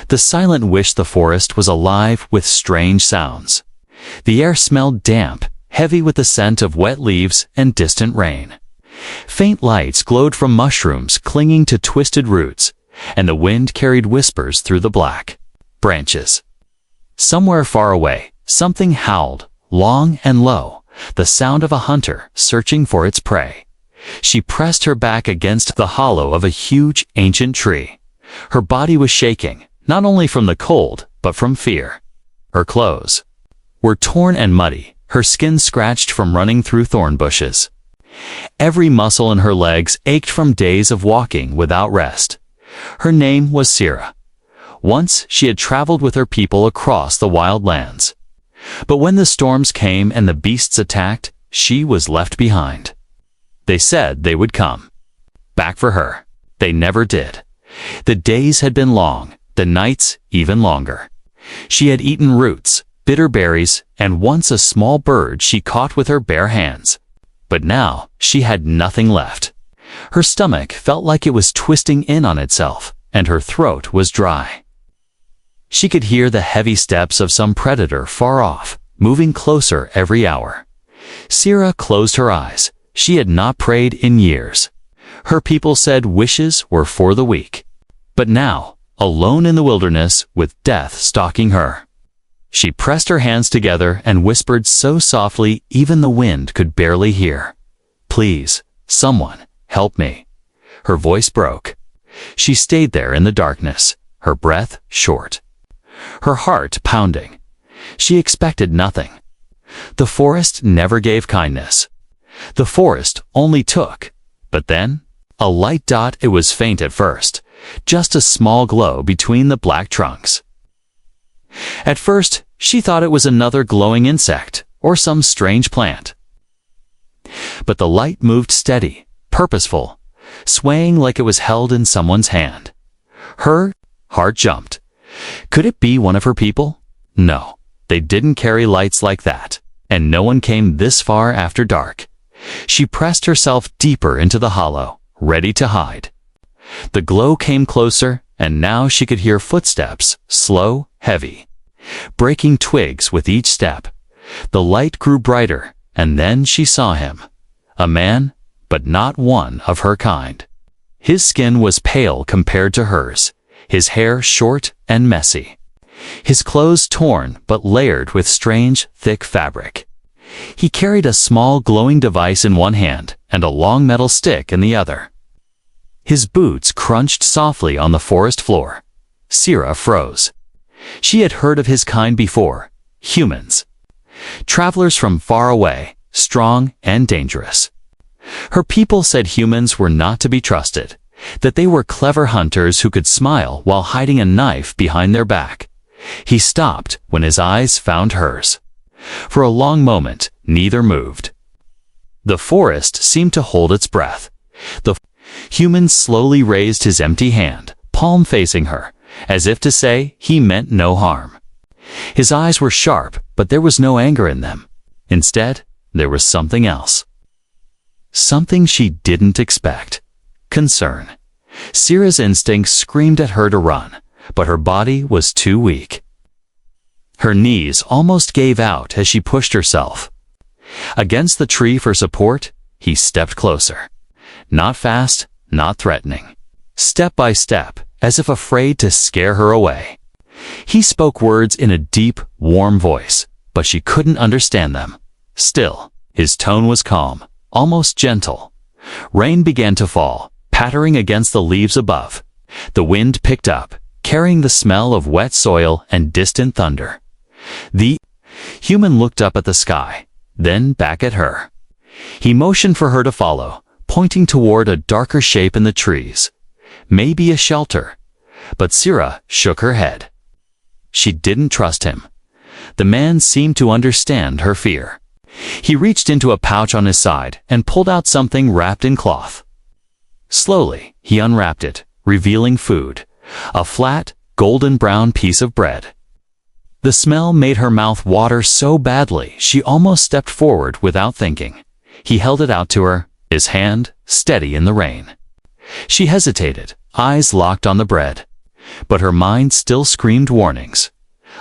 The silent wish the forest was alive with strange sounds. The air smelled damp, heavy with the scent of wet leaves and distant rain. Faint lights glowed from mushrooms clinging to twisted roots, and the wind carried whispers through the black branches. Somewhere far away, something howled, long and low, the sound of a hunter searching for its prey. She pressed her back against the hollow of a huge, ancient tree. Her body was shaking, not only from the cold, but from fear. Her clothes were torn and muddy, her skin scratched from running through thorn bushes. Every muscle in her legs ached from days of walking without rest. Her name was Sira. Once she had traveled with her people across the wild lands. But when the storms came and the beasts attacked, she was left behind. They said they would come back for her. They never did. The days had been long, the nights even longer. She had eaten roots, bitter berries, and once a small bird she caught with her bare hands. But now she had nothing left. Her stomach felt like it was twisting in on itself, and her throat was dry. She could hear the heavy steps of some predator far off, moving closer every hour. Sira closed her eyes. She had not prayed in years. Her people said wishes were for the weak. But now, alone in the wilderness with death stalking her, she pressed her hands together and whispered so softly even the wind could barely hear. "Please, someone, help me." Her voice broke. She stayed there in the darkness, her breath short, her heart pounding. She expected nothing. The forest never gave kindness. The forest only took. But then, a light dot. It was faint at first, just a small glow between the black trunks. At first, she thought it was another glowing insect or some strange plant. But the light moved steady, purposeful, swaying like it was held in someone's hand. Her heart jumped. Could it be one of her people? No, they didn't carry lights like that, and no one came this far after dark. She pressed herself deeper into the hollow, ready to hide. The glow came closer, and now she could hear footsteps, slow, heavy, breaking twigs with each step. The light grew brighter, and then she saw him. A man, but not one of her kind. His skin was pale compared to hers, his hair short and messy, his clothes torn but layered with strange, thick fabric. He carried a small glowing device in one hand and a long metal stick in the other. His boots crunched softly on the forest floor. Sira froze. She had heard of his kind before, humans. Travelers from far away, strong and dangerous. Her people said humans were not to be trusted, that they were clever hunters who could smile while hiding a knife behind their back. He stopped when his eyes found hers. For a long moment, neither moved. The forest seemed to hold its breath. The human slowly raised his empty hand, palm facing her, as if to say he meant no harm. His eyes were sharp, but there was no anger in them. Instead, there was something else. Something she didn't expect. Concern. Sira's instincts screamed at her to run, but her body was too weak. Her knees almost gave out as she pushed herself against the tree for support. He stepped closer. Not fast, not threatening. Step by step, as if afraid to scare her away. He spoke words in a deep, warm voice, but she couldn't understand them. Still, his tone was calm, almost gentle. Rain began to fall, pattering against the leaves above. The wind picked up, carrying the smell of wet soil and distant thunder. The human looked up at the sky, then back at her. He motioned for her to follow, pointing toward a darker shape in the trees. Maybe a shelter. But Sira shook her head. She didn't trust him. The man seemed to understand her fear. He reached into a pouch on his side and pulled out something wrapped in cloth. Slowly, he unwrapped it, revealing food. A flat, golden-brown piece of bread. The smell made her mouth water so badly she almost stepped forward without thinking. He held it out to her, his hand steady in the rain. She hesitated, eyes locked on the bread. But her mind still screamed warnings.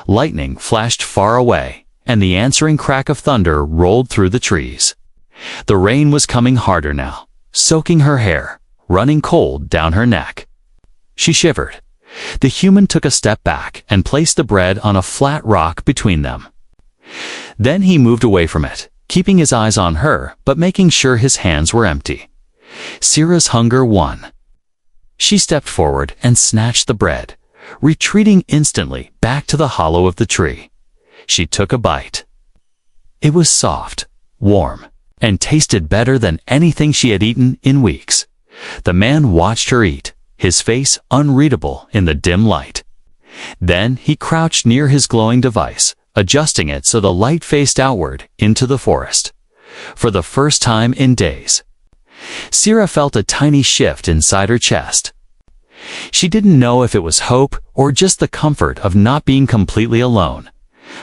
Lightning flashed far away, and the answering crack of thunder rolled through the trees. The rain was coming harder now, soaking her hair, running cold down her neck. She shivered. The human took a step back and placed the bread on a flat rock between them. Then he moved away from it, keeping his eyes on her but making sure his hands were empty. Sira's hunger won. She stepped forward and snatched the bread, retreating instantly back to the hollow of the tree. She took a bite. It was soft, warm, and tasted better than anything she had eaten in weeks. The man watched her eat, his face unreadable in the dim light. Then he crouched near his glowing device, adjusting it so the light faced outward into the forest. For the first time in days, Sira felt a tiny shift inside her chest. She didn't know if it was hope or just the comfort of not being completely alone,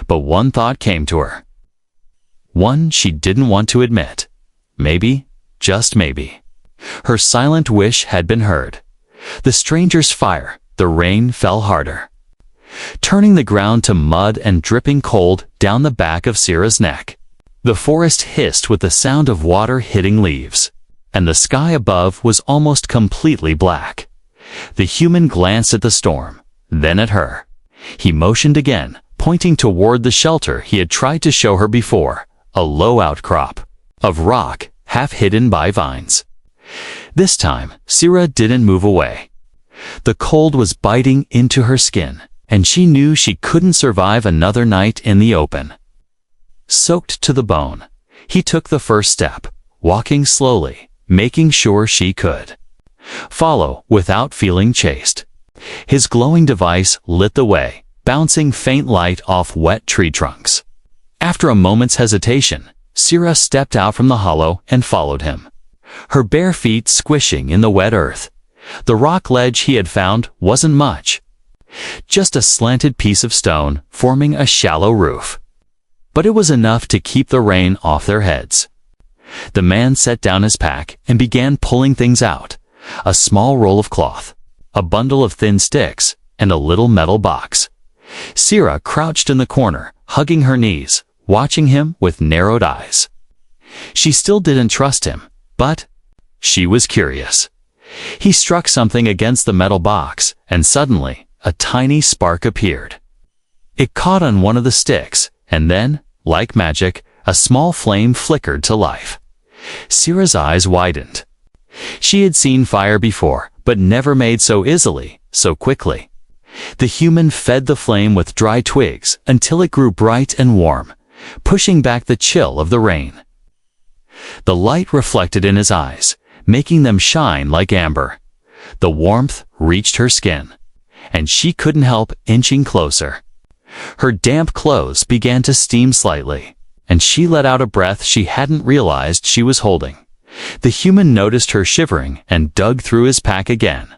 but one thought came to her. One she didn't want to admit. Maybe, just maybe, her silent wish had been heard. The stranger's fire, the rain fell harder, turning the ground to mud and dripping cold down the back of Sira's neck. The forest hissed with the sound of water hitting leaves, and the sky above was almost completely black. The human glanced at the storm, then at her. He motioned again, pointing toward the shelter he had tried to show her before, a low outcrop of rock half hidden by vines. This time, Sira didn't move away. The cold was biting into her skin, and she knew she couldn't survive another night in the open. Soaked to the bone, he took the first step, walking slowly, making sure she could follow without feeling chased. His glowing device lit the way, bouncing faint light off wet tree trunks. After a moment's hesitation, Sira stepped out from the hollow and followed him, her bare feet squishing in the wet earth. The rock ledge he had found wasn't much, just a slanted piece of stone forming a shallow roof. But it was enough to keep the rain off their heads. The man set down his pack and began pulling things out: a small roll of cloth, a bundle of thin sticks, and a little metal box. Sira crouched in the corner, hugging her knees, watching him with narrowed eyes. She still didn't trust him, but she was curious. He struck something against the metal box, and suddenly, a tiny spark appeared. It caught on one of the sticks, and then, like magic, a small flame flickered to life. Sira's eyes widened. She had seen fire before, but never made so easily, so quickly. The human fed the flame with dry twigs until it grew bright and warm, pushing back the chill of the rain. The light reflected in his eyes, making them shine like amber. The warmth reached her skin, and she couldn't help inching closer. Her damp clothes began to steam slightly, and she let out a breath she hadn't realized she was holding. The human noticed her shivering and dug through his pack again.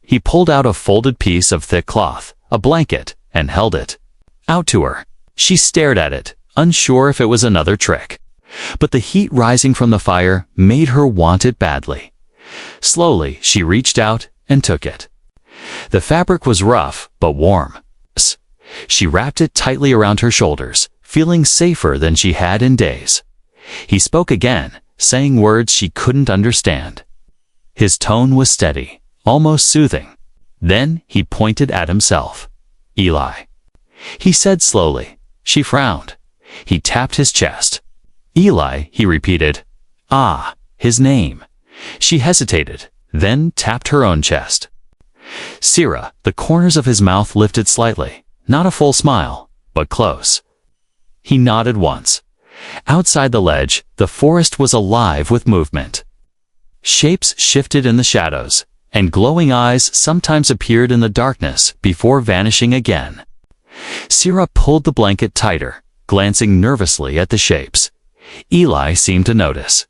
He pulled out a folded piece of thick cloth, a blanket, and held it out to her. She stared at it, unsure if it was another trick. But the heat rising from the fire made her want it badly. Slowly, she reached out and took it. The fabric was rough, but warm. She wrapped it tightly around her shoulders, feeling safer than she had in days. He spoke again, saying words she couldn't understand. His tone was steady, almost soothing. Then he pointed at himself. "Eli," he said slowly. She frowned. He tapped his chest. "Eli," he repeated. Ah, his name. She hesitated, then tapped her own chest. Sira, the corners of his mouth lifted slightly, not a full smile, but close. He nodded once. Outside the ledge, the forest was alive with movement. Shapes shifted in the shadows, and glowing eyes sometimes appeared in the darkness before vanishing again. Sira pulled the blanket tighter, glancing nervously at the shapes. Eli seemed to notice.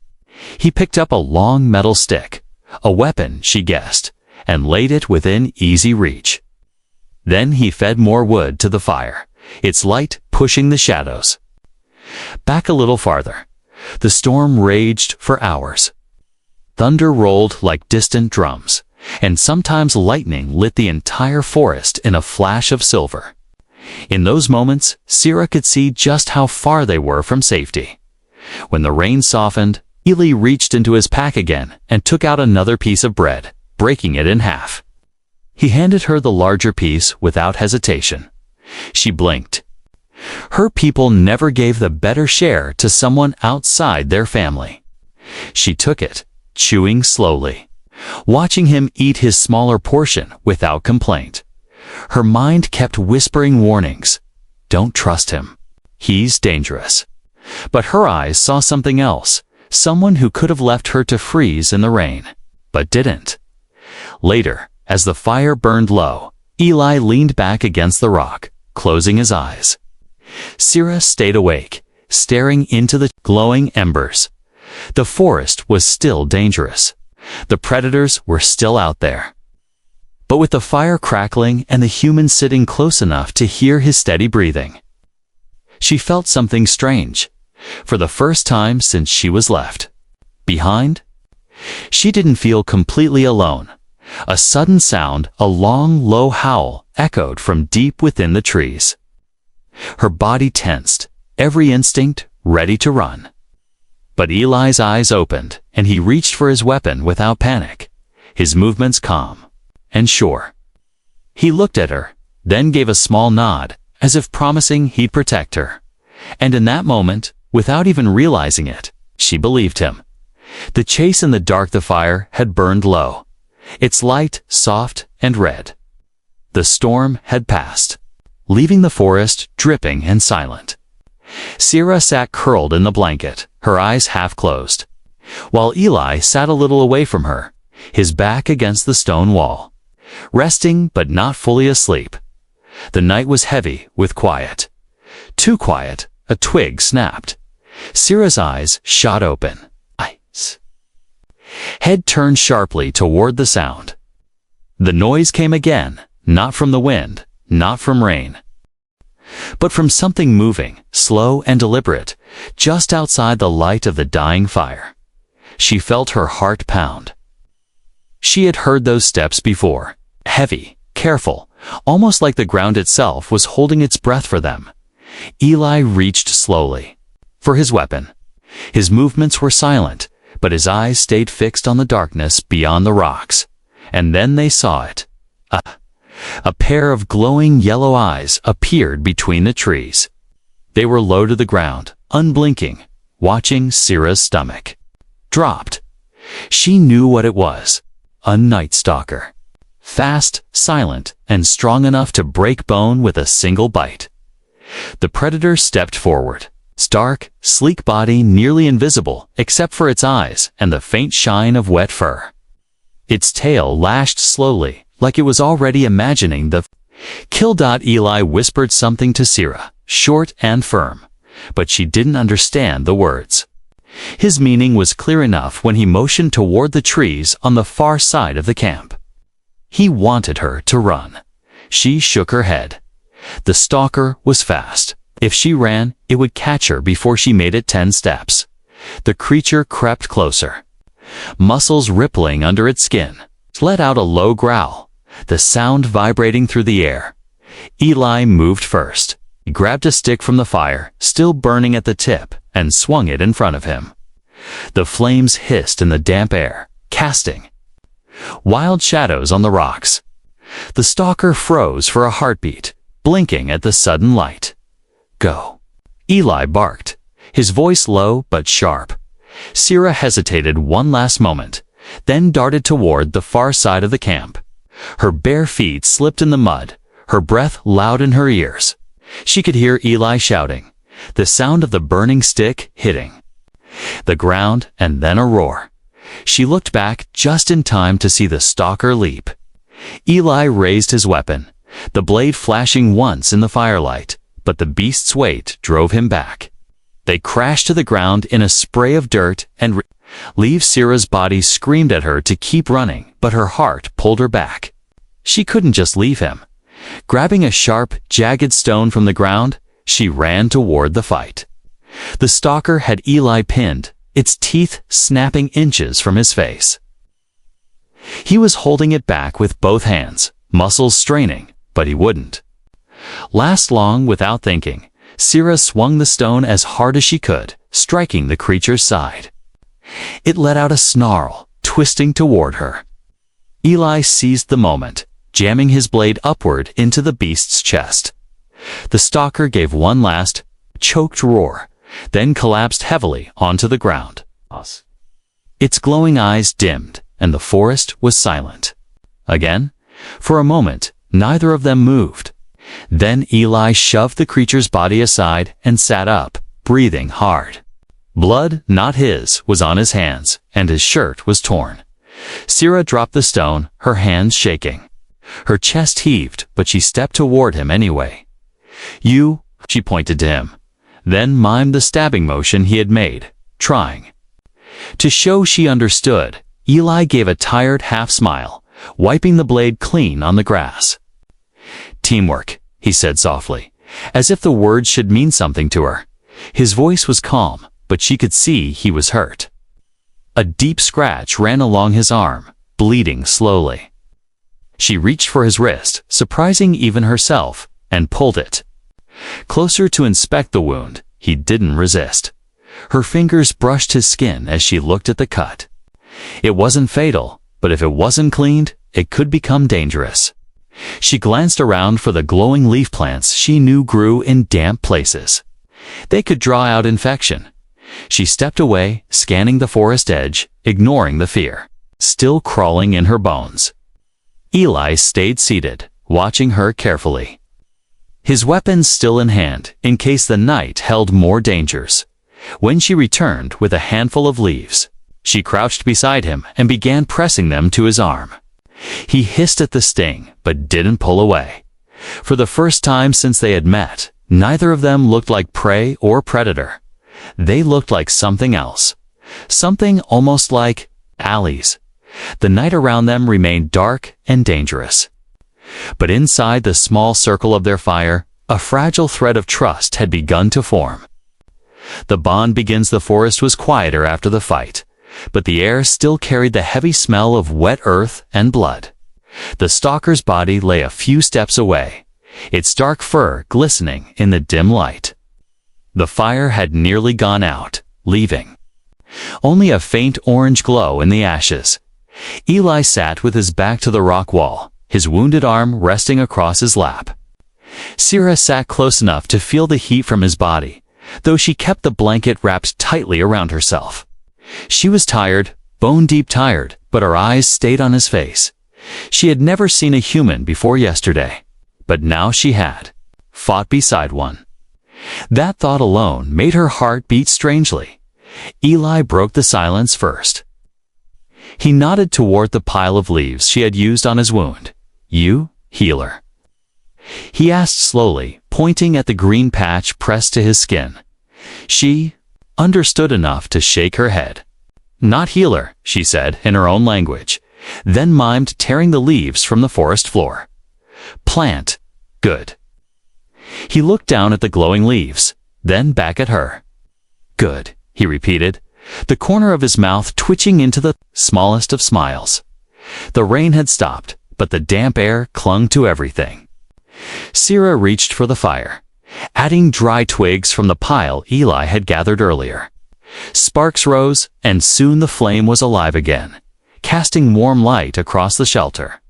He picked up a long metal stick, a weapon, she guessed, and laid it within easy reach. Then he fed more wood to the fire, its light pushing the shadows. Back a little farther, the storm raged for hours. Thunder rolled like distant drums, and sometimes lightning lit the entire forest in a flash of silver. In those moments, Sira could see just how far they were from safety. When the rain softened, Eli reached into his pack again and took out another piece of bread, breaking it in half. He handed her the larger piece without hesitation. She blinked. Her people never gave the better share to someone outside their family. She took it, chewing slowly, watching him eat his smaller portion without complaint. Her mind kept whispering warnings. Don't trust him. He's dangerous. But her eyes saw something else, someone who could have left her to freeze in the rain, but didn't. Later, as the fire burned low, Eli leaned back against the rock, closing his eyes. Sira stayed awake, staring into the glowing embers. The forest was still dangerous. The predators were still out there. But with the fire crackling and the human sitting close enough to hear his steady breathing, she felt something strange. For the first time since she was left behind, she didn't feel completely alone. A sudden sound, a long, low howl, echoed from deep within the trees. Her body tensed, every instinct ready to run. But Eli's eyes opened, and he reached for his weapon without panic, his movements calm and sure. He looked at her, then gave a small nod, as if promising he'd protect her. And in that moment, without even realizing it, she believed him. The chase in the dark, the fire had burned low, its light soft and red. The storm had passed, leaving the forest dripping and silent. Sira sat curled in the blanket, her eyes half closed, while Eli sat a little away from her, his back against the stone wall, resting but not fully asleep. The night was heavy with quiet. Too quiet, a twig snapped. Sira's eyes shot open. Ice. Head turned sharply toward the sound. The noise came again, not from the wind, not from rain, but from something moving, slow and deliberate, just outside the light of the dying fire. She felt her heart pound. She had heard those steps before, heavy, careful, almost like the ground itself was holding its breath for them. Eli reached slowly for his weapon. His movements were silent, but his eyes stayed fixed on the darkness beyond the rocks. And then they saw it. A pair of glowing yellow eyes appeared between the trees. They were low to the ground, unblinking, watching Sira's stomach. Dropped. She knew what it was. A night stalker. Fast, silent, and strong enough to break bone with a single bite. The predator stepped forward, stark, sleek body nearly invisible except for its eyes and the faint shine of wet fur. Its tail lashed slowly, like it was already imagining the kill. Eli whispered something to Sira, short and firm, but she didn't understand the words. His meaning was clear enough when he motioned toward the trees on the far side of the camp. He wanted her to run. She shook her head. The stalker was fast. If she ran, it would catch her before she made it 10 steps. The creature crept closer, muscles rippling under its skin, let out a low growl, the sound vibrating through the air. Eli moved first. He grabbed a stick from the fire, still burning at the tip, and swung it in front of him. The flames hissed in the damp air, casting wild shadows on the rocks. The stalker froze for a heartbeat, blinking at the sudden light. Go. Eli barked, his voice low but sharp. Sira hesitated one last moment, then darted toward the far side of the camp. Her bare feet slipped in the mud, her breath loud in her ears. She could hear Eli shouting, the sound of the burning stick hitting the ground, and then a roar. She looked back just in time to see the stalker leap. Eli raised his weapon, the blade flashing once in the firelight, but the beast's weight drove him back. They crashed to the ground in a spray of dirt and Sira's body screamed at her to keep running, but her heart pulled her back. She couldn't just leave him. Grabbing a sharp, jagged stone from the ground, she ran toward the fight. The stalker had Eli pinned, its teeth snapping inches from his face. He was holding it back with both hands, muscles straining, but he wouldn't last long. Without thinking, Syrah swung the stone as hard as she could, striking the creature's side. It let out a snarl, twisting toward her. Eli seized the moment, jamming his blade upward into the beast's chest. The stalker gave one last, choked roar, then collapsed heavily onto the ground. Its glowing eyes dimmed, and the forest was silent. Again, for a moment, neither of them moved. Then Eli shoved the creature's body aside and sat up, breathing hard. Blood, not his, was on his hands, and his shirt was torn. Syrah dropped the stone, her hands shaking. Her chest heaved, but she stepped toward him anyway. "You," she pointed to him, then mimed the stabbing motion he had made, trying. To show she understood, Eli gave a tired half-smile, wiping the blade clean on the grass. "Teamwork," he said softly, as if the words should mean something to her. His voice was calm, but she could see he was hurt. A deep scratch ran along his arm, bleeding slowly. She reached for his wrist, surprising even herself, and pulled it. Closer to inspect the wound, he didn't resist. Her fingers brushed his skin as she looked at the cut. It wasn't fatal, but if it wasn't cleaned, it could become dangerous. She glanced around for the glowing leaf plants she knew grew in damp places. They could draw out infection. She stepped away, scanning the forest edge, ignoring the fear, still crawling in her bones. Eli stayed seated, watching her carefully. His weapons still in hand, in case the night held more dangers. When she returned with a handful of leaves, she crouched beside him and began pressing them to his arm. He hissed at the sting, but didn't pull away. For the first time since they had met, neither of them looked like prey or predator. They looked like something else. Something almost like alleys. The night around them remained dark and dangerous. But inside the small circle of their fire, a fragile thread of trust had begun to form. The bond begins. The forest was quieter after the fight, but the air still carried the heavy smell of wet earth and blood. The stalker's body lay a few steps away, its dark fur glistening in the dim light. The fire had nearly gone out, leaving only a faint orange glow in the ashes. Eli sat with his back to the rock wall, his wounded arm resting across his lap. Syrah sat close enough to feel the heat from his body, though she kept the blanket wrapped tightly around herself. She was tired, bone-deep tired, but her eyes stayed on his face. She had never seen a human before yesterday, but now she had fought beside one. That thought alone made her heart beat strangely. Eli broke the silence first. He nodded toward the pile of leaves she had used on his wound. "You, healer?" He asked slowly, pointing at the green patch pressed to his skin. She understood enough to shake her head. "Not healer," she said in her own language, then mimed tearing the leaves from the forest floor. "Plant. Good." He looked down at the glowing leaves, then back at her. "Good," he repeated, the corner of his mouth twitching into the smallest of smiles. The rain had stopped, but the damp air clung to everything. Syrah reached for the fire, adding dry twigs from the pile Eli had gathered earlier. Sparks rose, and soon the flame was alive again, casting warm light across the shelter.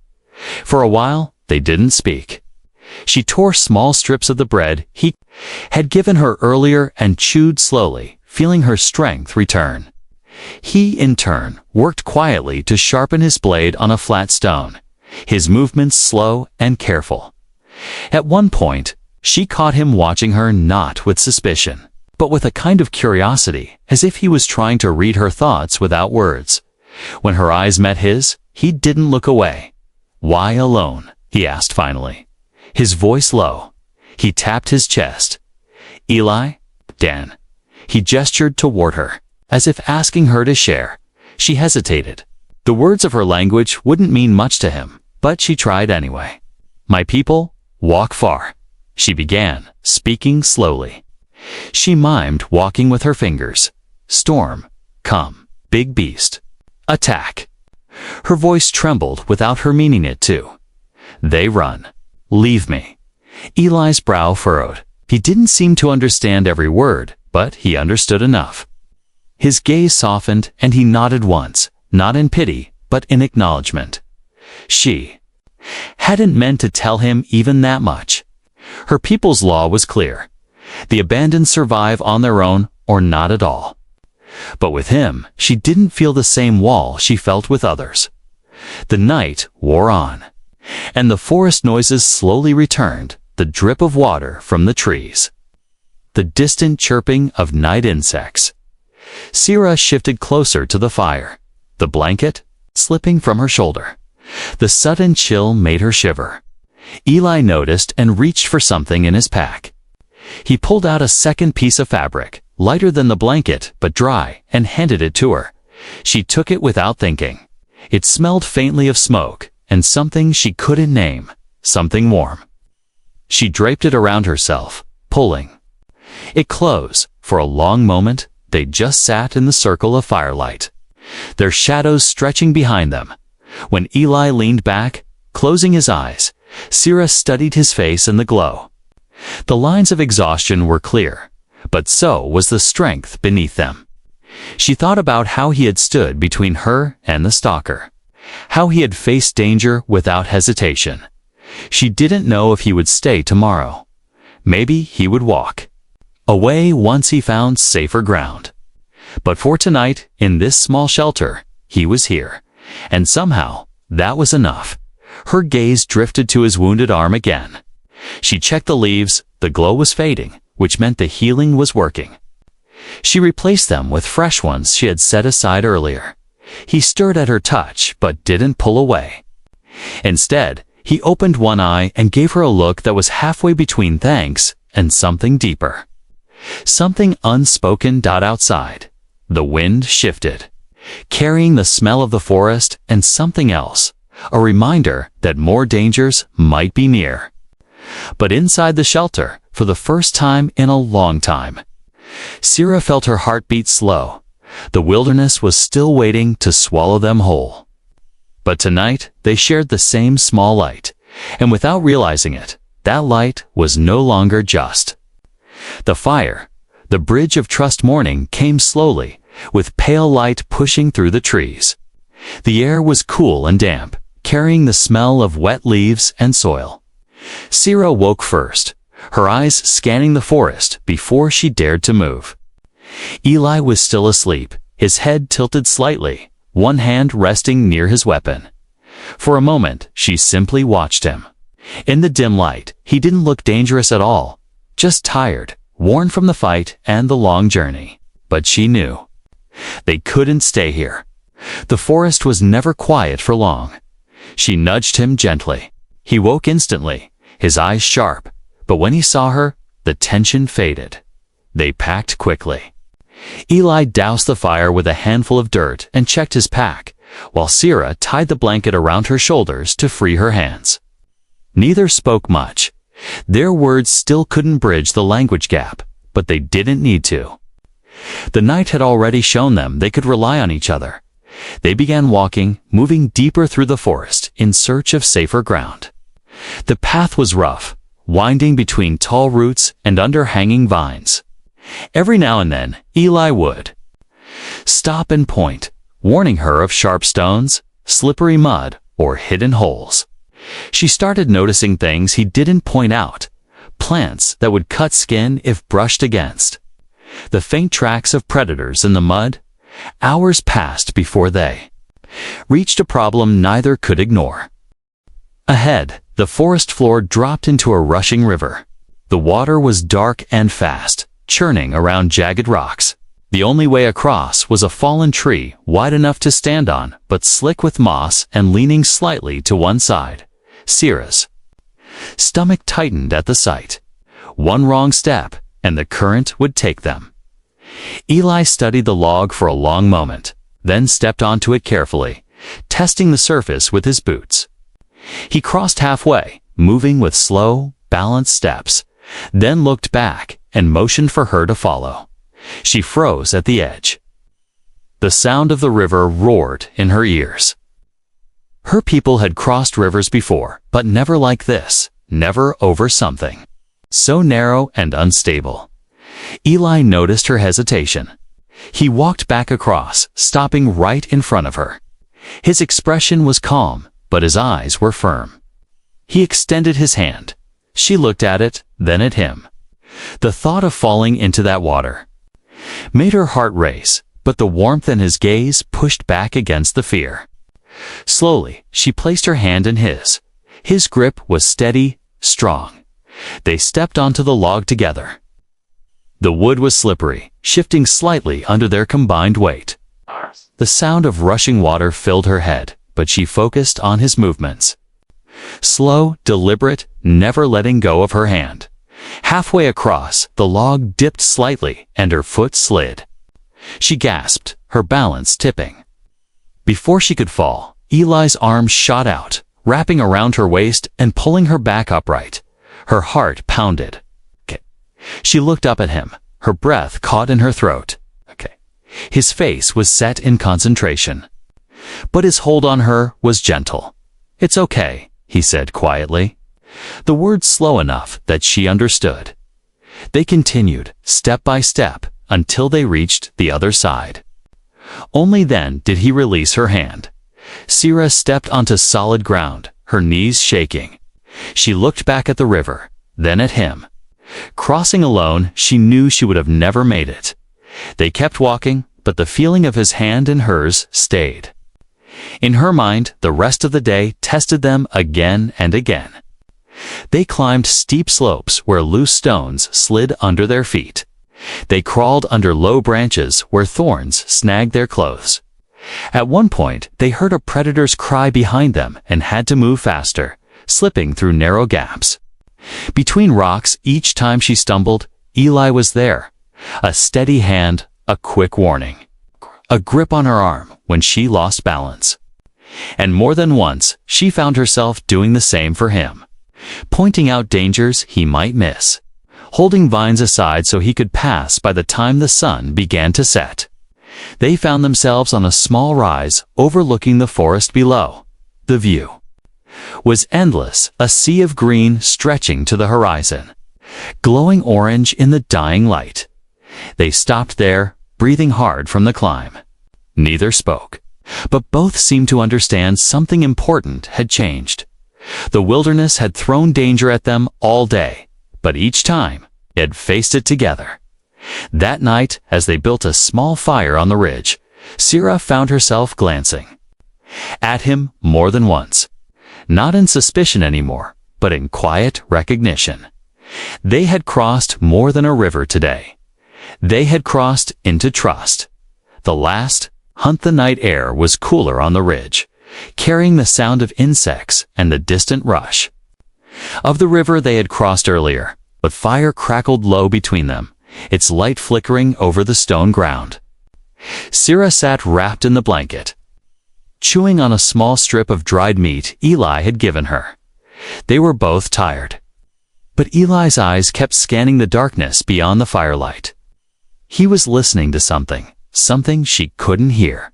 For a while, they didn't speak. She tore small strips of the bread he had given her earlier and chewed slowly, feeling her strength return. He, in turn, worked quietly to sharpen his blade on a flat stone, his movements slow and careful. At one point, she caught him watching her not with suspicion, but with a kind of curiosity, as if he was trying to read her thoughts without words. When her eyes met his, he didn't look away. "Why alone?" he asked finally, his voice low. He tapped his chest. "Eli? Dan." He gestured toward her, as if asking her to share. She hesitated. The words of her language wouldn't mean much to him, but she tried anyway. "My people walk far," she began, speaking slowly. She mimed, walking with her fingers. "Storm, come. Big beast, attack." Her voice trembled without her meaning it to. "They run. Leave me." Eli's brow furrowed. He didn't seem to understand every word, but he understood enough. His gaze softened and he nodded once, not in pity, but in acknowledgement. She hadn't meant to tell him even that much. Her people's law was clear. The abandoned survive on their own or not at all. But with him, she didn't feel the same wall she felt with others. The night wore on, and the forest noises slowly returned, the drip of water from the trees, the distant chirping of night insects. Sierra shifted closer to the fire, the blanket slipping from her shoulder. The sudden chill made her shiver. Eli noticed and reached for something in his pack. He pulled out a second piece of fabric, lighter than the blanket but dry, and handed it to her. She took it without thinking. It smelled faintly of smoke, and something she couldn't name, something warm. She draped it around herself, pulling it close. For a long moment, they just sat in the circle of firelight, their shadows stretching behind them. When Eli leaned back, closing his eyes, Sierra studied his face in the glow. The lines of exhaustion were clear, but so was the strength beneath them. She thought about how he had stood between her and the stalker, how he had faced danger without hesitation. She didn't know if he would stay tomorrow. Maybe he would walk away once he found safer ground. But for tonight, in this small shelter, he was here, and somehow that was enough. Her gaze drifted to his wounded arm again. She checked the leaves. The glow was fading, which meant the healing was working. She replaced them with fresh ones she had set aside earlier. He stirred at her touch, but didn't pull away. Instead, he opened one eye and gave her a look that was halfway between thanks and something deeper. Something unspoken. Outside, the wind shifted, carrying the smell of the forest and something else, a reminder that more dangers might be near. But inside the shelter, for the first time in a long time, Sierra felt her heart beat slow. The wilderness was still waiting to swallow them whole. But tonight, they shared the same small light, and without realizing it, that light was no longer just the fire. The bridge of trust morning came slowly, with pale light pushing through the trees. The air was cool and damp, carrying the smell of wet leaves and soil. Sierra woke first, her eyes scanning the forest before she dared to move. Eli was still asleep, his head tilted slightly, one hand resting near his weapon. For a moment, she simply watched him. In the dim light, he didn't look dangerous at all, just tired, worn from the fight and the long journey. But she knew they couldn't stay here. The forest was never quiet for long. She nudged him gently. He woke instantly, his eyes sharp, but when he saw her, the tension faded. They packed quickly. Eli doused the fire with a handful of dirt and checked his pack, while Sierra tied the blanket around her shoulders to free her hands. Neither spoke much. Their words still couldn't bridge the language gap, but they didn't need to. The night had already shown them they could rely on each other. They began walking, moving deeper through the forest in search of safer ground. The path was rough, winding between tall roots and under hanging vines. Every now and then, Eli would stop and point, warning her of sharp stones, slippery mud, or hidden holes. She started noticing things he didn't point out, plants that would cut skin if brushed against, the faint tracks of predators in the mud. Hours passed before they reached a problem neither could ignore. Ahead, the forest floor dropped into a rushing river. The water was dark and fast, churning around jagged rocks. The only way across was a fallen tree wide enough to stand on, but slick with moss and leaning slightly to one side. Sierra's stomach tightened at the sight. One wrong step, and the current would take them. Eli studied the log for a long moment, then stepped onto it carefully, testing the surface with his boots. He crossed halfway, moving with slow, balanced steps, then looked back and motioned for her to follow. She froze at the edge. The sound of the river roared in her ears. Her people had crossed rivers before, but never like this, never over something so narrow and unstable. Eli noticed her hesitation. He walked back across, stopping right in front of her. His expression was calm, but his eyes were firm. He extended his hand. She looked at it, then at him. The thought of falling into that water made her heart race, but the warmth in his gaze pushed back against the fear. Slowly, she placed her hand in his. His grip was steady, strong. They stepped onto the log together. The wood was slippery, shifting slightly under their combined weight. The sound of rushing water filled her head, but she focused on his movements. Slow, deliberate, never letting go of her hand. Halfway across, the log dipped slightly and her foot slid. She gasped, her balance tipping. Before she could fall, Eli's arms shot out, wrapping around her waist and pulling her back upright. Her heart pounded. She looked up at him, her breath caught in her throat. His face was set in concentration. But his hold on her was gentle. "It's okay," he said quietly. The words slow enough that she understood. They continued, step by step, until they reached the other side. Only then did he release her hand. Sira stepped onto solid ground, her knees shaking. She looked back at the river, then at him. Crossing alone, she knew she would have never made it. They kept walking, but the feeling of his hand in hers stayed. In her mind, the rest of the day tested them again and again. They climbed steep slopes where loose stones slid under their feet. They crawled under low branches where thorns snagged their clothes. At one point, they heard a predator's cry behind them and had to move faster, slipping through narrow gaps. Between rocks, each time she stumbled, Eli was there. A steady hand, a quick warning. A grip on her arm when she lost balance. And more than once, she found herself doing the same for him. Pointing out dangers he might miss. Holding vines aside so he could pass by the time the sun began to set. They found themselves on a small rise overlooking the forest below. The view was endless, a sea of green stretching to the horizon, glowing orange in the dying light. They stopped there, breathing hard from the climb. Neither spoke, but both seemed to understand something important had changed. The wilderness had thrown danger at them all day, but each time, they had faced it together. That night, as they built a small fire on the ridge, Sira found herself glancing at him more than once. Not in suspicion anymore, but in quiet recognition. They had crossed more than a river today. They had crossed into trust. The last, hunt the night air was cooler on the ridge, carrying the sound of insects and the distant rush of the river they had crossed earlier, but fire crackled low between them, its light flickering over the stone ground. Sira sat wrapped in the blanket, chewing on a small strip of dried meat Eli had given her. They were both tired. But Eli's eyes kept scanning the darkness beyond the firelight. He was listening to something she couldn't hear.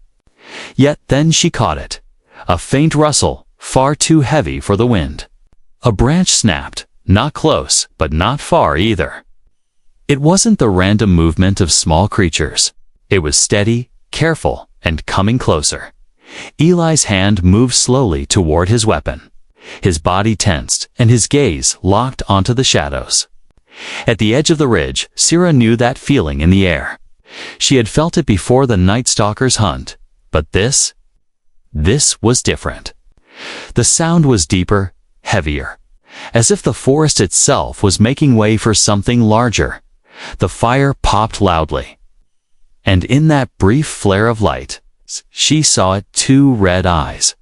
Yet then she caught it. A faint rustle, far too heavy for the wind. A branch snapped, not close, but not far either. It wasn't the random movement of small creatures. It was steady, careful, and coming closer. Eli's hand moved slowly toward his weapon. His body tensed, and his gaze locked onto the shadows. At the edge of the ridge, Sira knew that feeling in the air. She had felt it before the Night Stalker's hunt, but this was different. The sound was deeper, heavier, as if the forest itself was making way for something larger. The fire popped loudly, and in that brief flare of light, she saw it, two red eyes.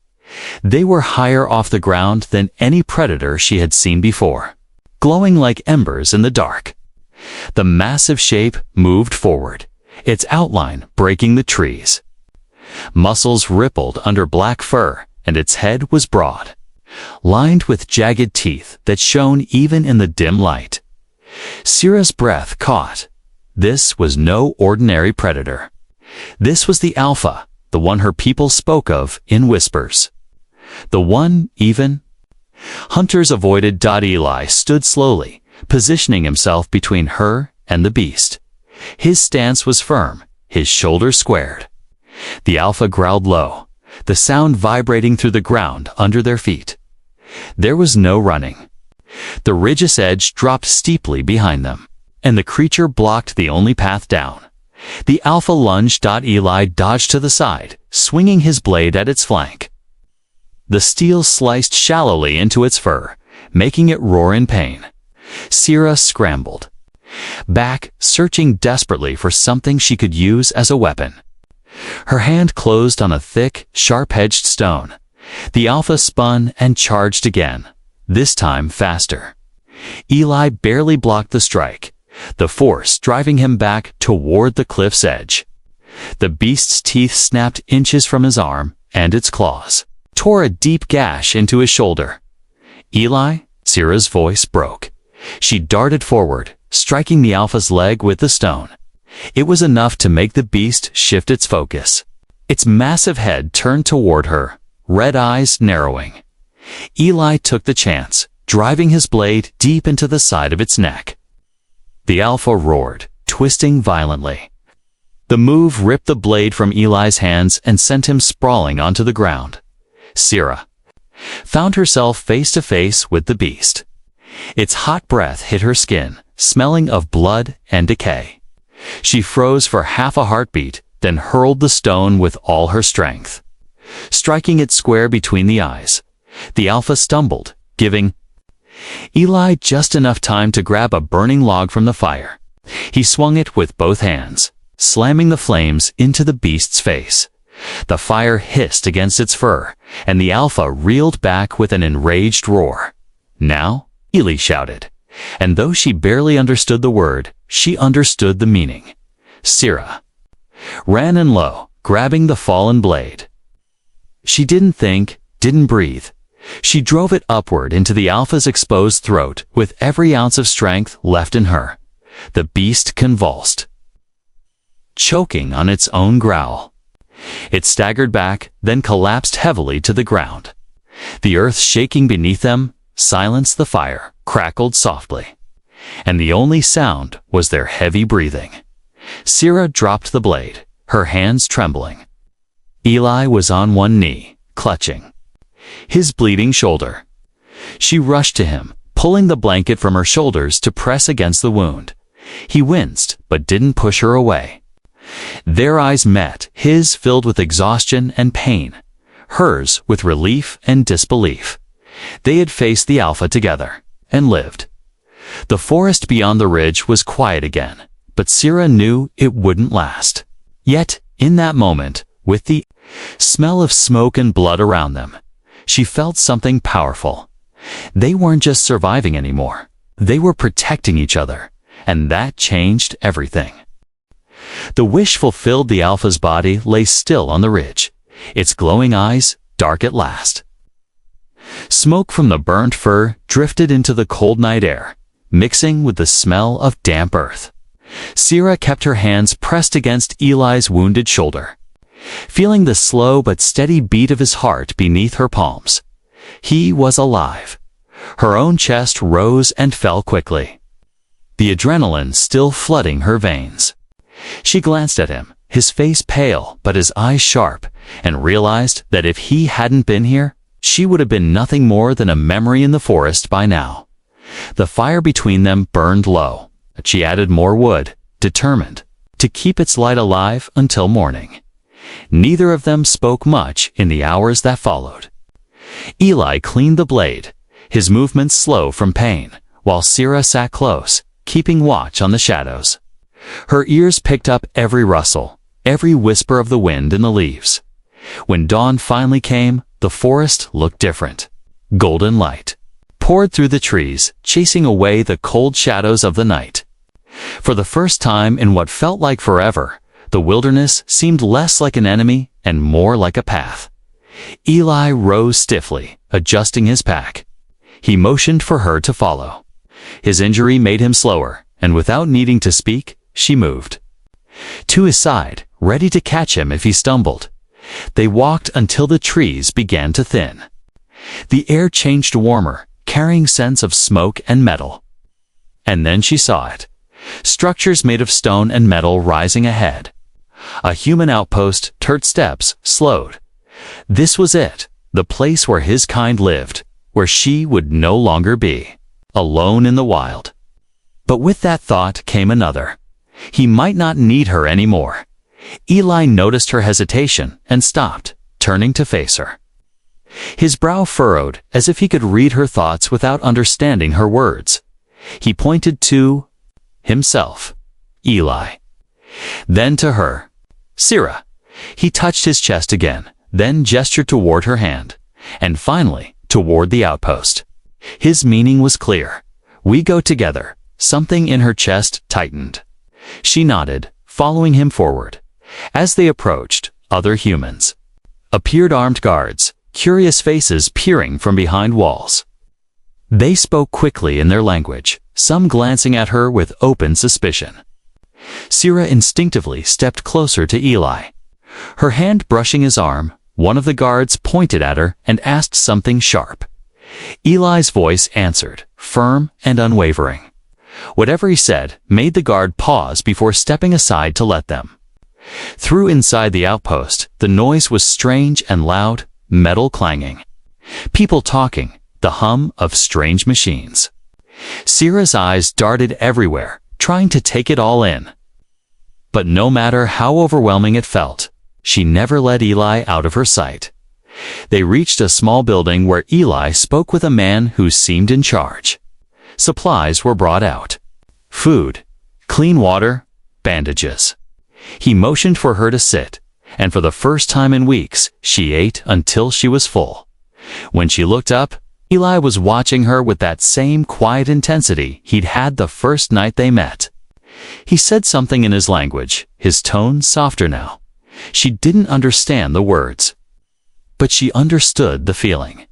They were higher off the ground than any predator she had seen before, glowing like embers in the dark. The massive shape moved forward, its outline breaking the trees. Muscles rippled under black fur, and its head was broad, lined with jagged teeth that shone even in the dim light. Sira's breath caught. This was no ordinary predator. This was the Alpha, the one her people spoke of in whispers. The one, even? Hunters avoided. Eli stood slowly, positioning himself between her and the beast. His stance was firm, his shoulders squared. The alpha growled low, the sound vibrating through the ground under their feet. There was no running. The ridge's edge dropped steeply behind them, and the creature blocked the only path down. The alpha lunged. Eli dodged to the side, swinging his blade at its flank. The steel sliced shallowly into its fur, making it roar in pain. Sierra scrambled back, searching desperately for something she could use as a weapon. Her hand closed on a thick, sharp-edged stone. The alpha spun and charged again, this time faster. Eli barely blocked the strike, the force driving him back toward the cliff's edge. The beast's teeth snapped inches from his arm, and its claws tore a deep gash into his shoulder. Eli, Sierra's voice broke. She darted forward, striking the alpha's leg with the stone. It was enough to make the beast shift its focus. Its massive head turned toward her, red eyes narrowing. Eli took the chance, driving his blade deep into the side of its neck. The alpha roared, twisting violently. The move ripped the blade from Eli's hands and sent him sprawling onto the ground. Sierra found herself face to face with the beast. Its hot breath hit her skin, smelling of blood and decay. She froze for half a heartbeat, then hurled the stone with all her strength. Striking it square between the eyes, the alpha stumbled, giving Eli just enough time to grab a burning log from the fire. He swung it with both hands, slamming the flames into the beast's face. The fire hissed against its fur, and the alpha reeled back with an enraged roar. "Now?" Eli shouted, and though she barely understood the word, she understood the meaning. Sierra ran in low, grabbing the fallen blade. She didn't think, didn't breathe. She drove it upward into the alpha's exposed throat with every ounce of strength left in her. The beast convulsed, choking on its own growl. It staggered back, then collapsed heavily to the ground. The earth shaking beneath them, silenced. The fire crackled softly, and the only sound was their heavy breathing. Sierra dropped the blade, her hands trembling. Eli was on one knee, clutching his bleeding shoulder. She rushed to him, pulling the blanket from her shoulders to press against the wound. He winced, but didn't push her away. Their eyes met, his filled with exhaustion and pain, hers with relief and disbelief. They had faced the alpha together, and lived. The forest beyond the ridge was quiet again, but Sierra knew it wouldn't last. Yet, in that moment, with the smell of smoke and blood around them, she felt something powerful. They weren't just surviving anymore. They were protecting each other, and that changed everything. The wish fulfilled. The alpha's body lay still on the ridge, its glowing eyes dark at last. Smoke from the burnt fur drifted into the cold night air, mixing with the smell of damp earth. Sierra kept her hands pressed against Eli's wounded shoulder, feeling the slow but steady beat of his heart beneath her palms. He was alive. Her own chest rose and fell quickly, the adrenaline still flooding her veins. She glanced at him, his face pale but his eyes sharp, and realized that if he hadn't been here, she would have been nothing more than a memory in the forest by now. The fire between them burned low, but she added more wood, determined to keep its light alive until morning. Neither of them spoke much in the hours that followed. Eli cleaned the blade, his movements slow from pain, while Sierra sat close, keeping watch on the shadows. Her ears picked up every rustle, every whisper of the wind in the leaves. When dawn finally came, the forest looked different. Golden light poured through the trees, chasing away the cold shadows of the night. For the first time in what felt like forever, the wilderness seemed less like an enemy and more like a path. Eli rose stiffly, adjusting his pack. He motioned for her to follow. His injury made him slower, and without needing to speak, she moved to his side, ready to catch him if he stumbled. They walked until the trees began to thin. The air changed warmer, carrying scents of smoke and metal. And then she saw it. Structures made of stone and metal rising ahead. A human outpost, turret steps, slowed. This was it, the place where his kind lived, where she would no longer be, alone in the wild. But with that thought came another. He might not need her anymore. Eli noticed her hesitation and stopped, turning to face her. His brow furrowed, as if he could read her thoughts without understanding her words. He pointed to himself, Eli. Then to her, Sira. He touched his chest again, then gestured toward her hand, and finally toward the outpost. His meaning was clear. We go together. Something in her chest tightened. She nodded, following him forward. As they approached, other humans appeared, armed guards, curious faces peering from behind walls. They spoke quickly in their language, some glancing at her with open suspicion. Sira instinctively stepped closer to Eli. Her hand brushing his arm, one of the guards pointed at her and asked something sharp. Eli's voice answered, firm and unwavering. Whatever he said made the guard pause before stepping aside to let them through. Inside the outpost, the noise was strange and loud, metal clanging, people talking, the hum of strange machines. Sira's eyes darted everywhere, trying to take it all in. But no matter how overwhelming it felt, she never let Eli out of her sight. They reached a small building where Eli spoke with a man who seemed in charge. Supplies were brought out. Food, clean water, bandages. He motioned for her to sit, and for the first time in weeks, she ate until she was full. When she looked up, Eli was watching her with that same quiet intensity he'd had the first night they met. He said something in his language, his tone softer now. She didn't understand the words, but she understood the feeling.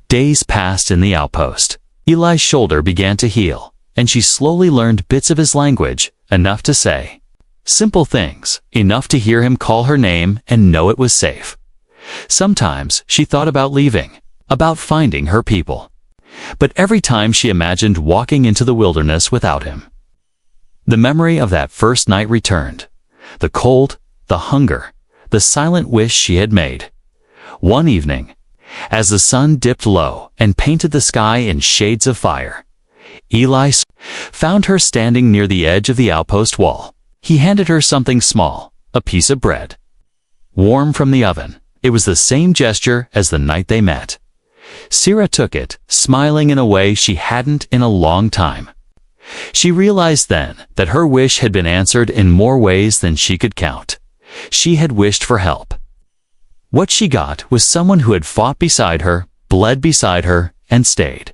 Days passed in the outpost. Eli's shoulder began to heal, and she slowly learned bits of his language, enough to say simple things, enough to hear him call her name and know it was safe. Sometimes she thought about leaving, about finding her people. But every time she imagined walking into the wilderness without him. The memory of that first night returned. The cold, the hunger, the silent wish she had made. One evening, as the sun dipped low and painted the sky in shades of fire, Eli found her standing near the edge of the outpost wall. He handed her something small, a piece of bread. Warm from the oven, it was the same gesture as the night they met. Sira took it, smiling in a way she hadn't in a long time. She realized then that her wish had been answered in more ways than she could count. She had wished for help. What she got was someone who had fought beside her, bled beside her, and stayed.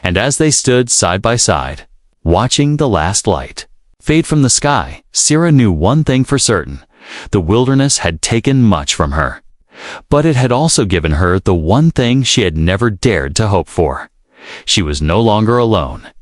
And as they stood side by side, watching the last light fade from the sky, Sira knew one thing for certain. The wilderness had taken much from her. But it had also given her the one thing she had never dared to hope for. She was no longer alone.